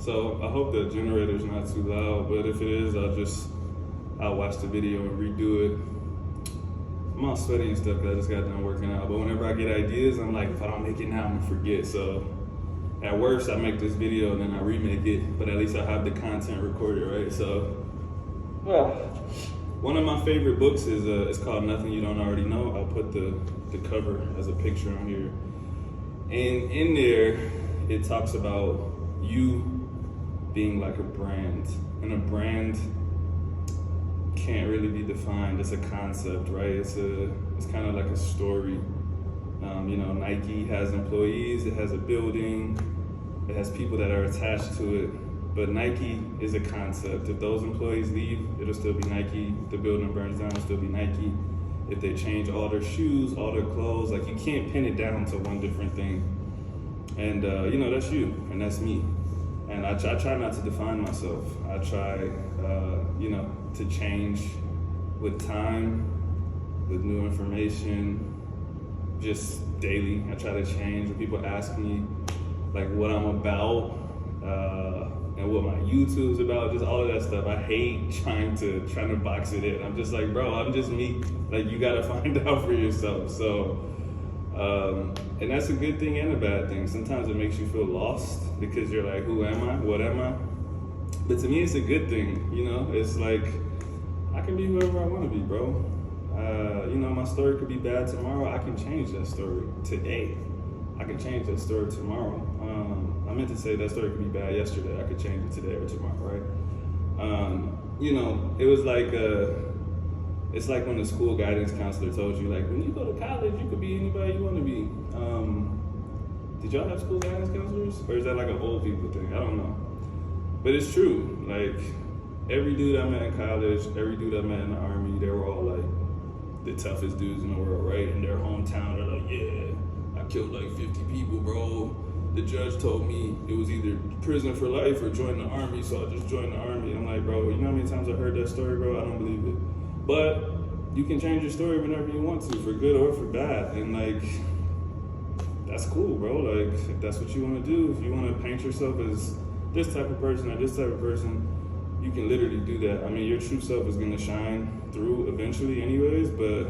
So I hope the generator's not too loud, but if it is, I'll watch the video and redo it. I'm all sweaty and stuff because I just got done working out. But whenever I get ideas, I'm like, if I don't make it now, I'm gonna forget. So at worst, I make this video and then I remake it, but at least I have the content recorded, right? So, one of my favorite books is it's called Nothing You Don't Already Know. I'll put the cover as a picture on here. And in there, it talks about you being like a brand, and a brand can't really be defined. It's a concept, right? It's kind of like a story. Nike has employees, it has a building, it has people that are attached to it, but Nike is a concept. If those employees leave, it'll still be Nike. If the building burns down, it'll still be Nike. If they change all their shoes, all their clothes, like you can't pin it down to one different thing. And that's you, and that's me. And I try not to define myself. I try, to change with time, with new information, just daily. I try to change. When people ask me like what I'm about and what my YouTube's about, just all of that stuff, I hate trying to box it in. I'm just like, bro, I'm just me. Like, you gotta find out for yourself. So, and that's a good thing and a bad thing. Sometimes it makes you feel lost because you're like, who am I? What am I? But to me, it's a good thing. It's like, I can be whoever I want to be, bro. My story could be bad tomorrow. I can change that story today. I can change that story tomorrow. I meant to say that story could be bad yesterday. I could change it today or tomorrow, right? It was like, it's like when the school guidance counselor told you, like, when you go to college, you could be anybody you want to be. Did y'all have school guidance counselors? Or is that like an old people thing? I don't know. But it's true. Like, every dude I met in college, every dude I met in the Army, they were all like the toughest dudes in the world, right? In their hometown, they're like, yeah, I killed like 50 people, bro. The judge told me it was either prison for life or join the Army, so I just joined the Army. I'm like, bro, you know how many times I've heard that story, bro? I don't believe it. But you can change your story whenever you want to, for good or for bad. And like, that's cool, bro. Like, if that's what you want to do, if you want to paint yourself as this type of person or this type of person, you can literally do that. I mean, your true self is going to shine through eventually anyways, but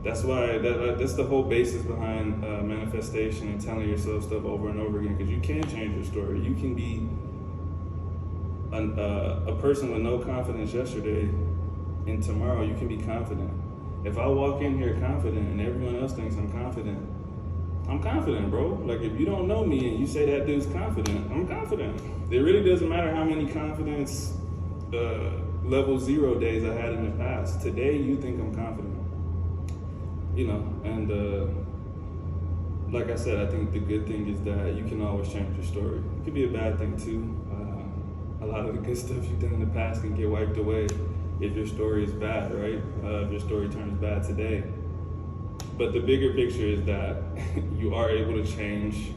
that's why, that's the whole basis behind manifestation and telling yourself stuff over and over again, because you can change your story. You can be a person with no confidence yesterday, and tomorrow you can be confident. If I walk in here confident and everyone else thinks I'm confident, bro. Like, if you don't know me and you say that dude's confident, I'm confident. It really doesn't matter how many confidence level 0 days I had in the past. Today, you think I'm confident. And like I said, I think the good thing is that you can always change your story. It could be a bad thing too. A lot of the good stuff you've done in the past can get wiped away if your story is bad, right? If your story turns bad today. But the bigger picture is that you are able to change.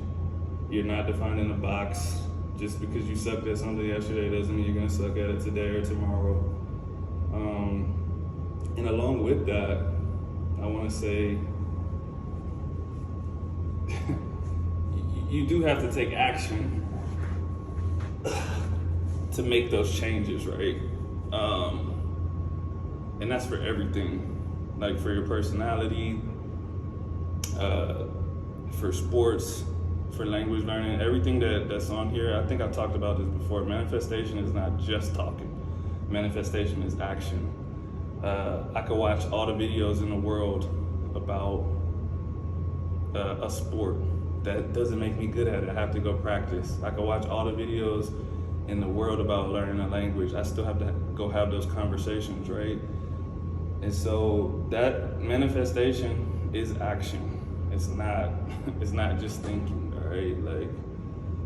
You're not defined in a box. Just because you sucked at something yesterday doesn't mean you're gonna suck at it today or tomorrow. And along with that, I wanna say, you do have to take action to make those changes, right? And that's for everything, like for your personality, for sports, for language learning, everything that's on here. I think I've talked about this before. Manifestation is not just talking. Manifestation is action. I could watch all the videos in the world about a sport. That doesn't make me good at it. I have to go practice. I could watch all the videos in the world about learning a language. I still have to go have those conversations, right? And so that manifestation is action. It's not just thinking, all right? Like,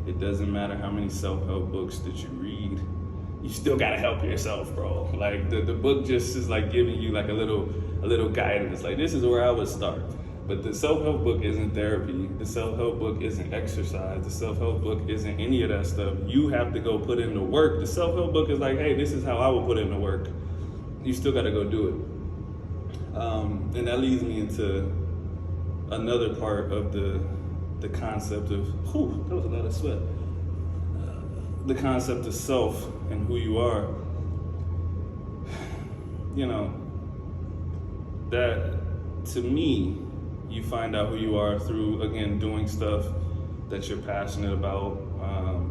it doesn't matter how many self-help books that you read. You still gotta help yourself, bro. Like, the book just is like giving you like a little guidance. Like, this is where I would start. But the self-help book isn't therapy. The self-help book isn't exercise. The self-help book isn't any of that stuff. You have to go put in the work. The self-help book is like, hey, this is how I will put in the work. You still gotta go do it. And that leads me into another part of the concept of, that was a lot of sweat. the concept of self and who you are, you know, that to me, you find out who you are through, again, doing stuff that you're passionate about.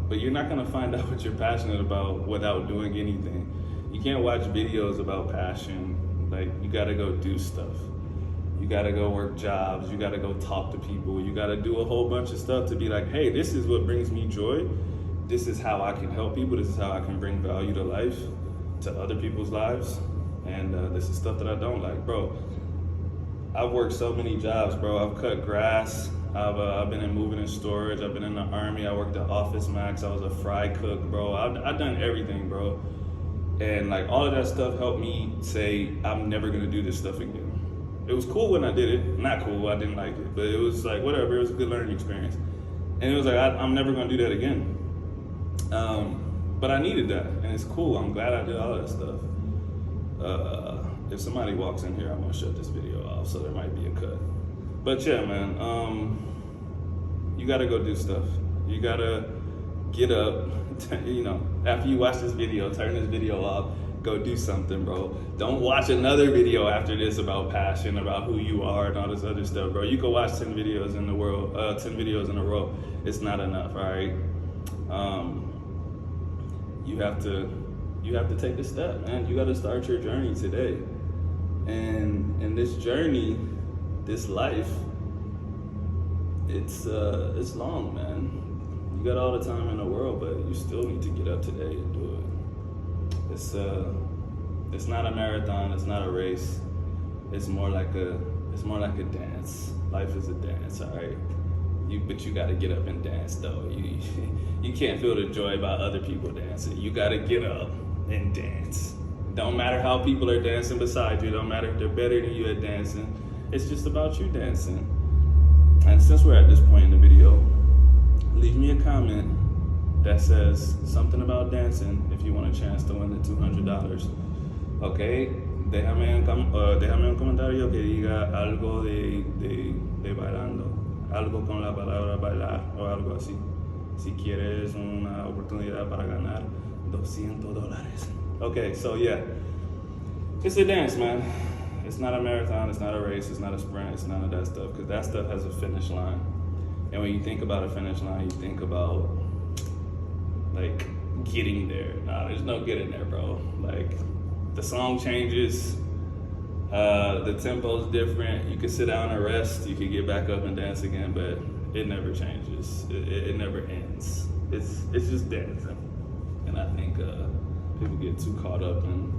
But you're not gonna find out what you're passionate about without doing anything. You can't watch videos about passion. Like, you gotta go do stuff. You gotta go work jobs. You gotta go talk to people. You gotta do a whole bunch of stuff to be like, hey, this is what brings me joy. This is how I can help people. This is how I can bring value to life, to other people's lives. And this is stuff that I don't like, bro. I've worked so many jobs, bro. I've cut grass. I've been in moving and storage. I've been in the army. I worked at Office Max. I was a fry cook, bro. I've done everything, bro. And like all of that stuff helped me say, I'm never gonna do this stuff again. It was cool when I did it. Not cool, I didn't like it. But it was like, whatever, it was a good learning experience. And it was like, I'm never gonna do that again. But I needed that, and it's cool. I'm glad I did all that stuff. If somebody walks in here, I'm gonna shut this video off, so there might be a cut. But yeah, man, you gotta go do stuff. You gotta get up, you know, after you watch this video, turn this video off, go do something, bro. Don't watch another video after this about passion, about who you are and all this other stuff, bro. You can watch 10 videos in the world, 10 videos in a row. It's not enough, all right? You have to take the step, man. You gotta start your journey today. And this journey, this life, it's long, man. You got all the time in the world, but you still need to get up today and do it. It's not a marathon, it's not a race. It's more like a dance. Life is a dance, all right? But you gotta get up and dance though. You can't feel the joy about other people dancing. You gotta get up and dance. Don't matter how people are dancing beside you. Don't matter if they're better than you at dancing. It's just about you dancing. And since we're at this point in the video, leave me a comment that says something about dancing if you want a chance to win the $200. Okay? Déjame un comentario que diga algo de bailando. Algo con la palabra bailar o algo así. Si quieres una oportunidad para ganar $200. Okay, so yeah, it's a dance, man. It's not a marathon, it's not a race, it's not a sprint, it's none of that stuff, because that stuff has a finish line. And when you think about a finish line, you think about like getting there. Nah, there's no getting there, bro. Like, the song changes, the tempo's different. You can sit down and rest, you can get back up and dance again, but it never changes. It never ends. It's just dancing. And I think people get too caught up in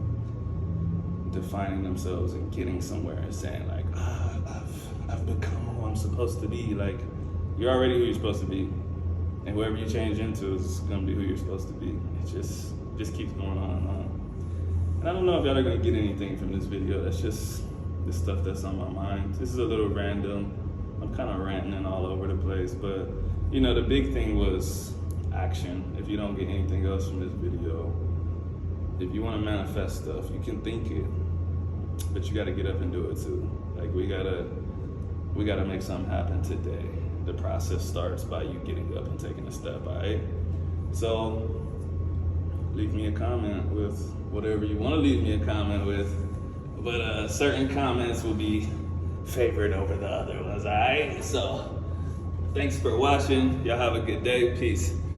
defining themselves and getting somewhere and saying like, I've become who I'm supposed to be. Like, you're already who you're supposed to be. And whoever you change into is gonna be who you're supposed to be. It just keeps going on and on. And I don't know if y'all are gonna get anything from this video. That's just the stuff that's on my mind. This is a little random. I'm kind of ranting and all over the place, but you know, the big thing was action. If you don't get anything else from this video, if you want to manifest stuff, you can think it, but you got to get up and do it too. Like, we gotta make something happen today. The process starts by you getting up and taking a step, all right? So leave me a comment with whatever you want to leave me a comment with, but certain comments will be favored over the other ones, all right? So thanks for watching. Y'all have a good day. Peace.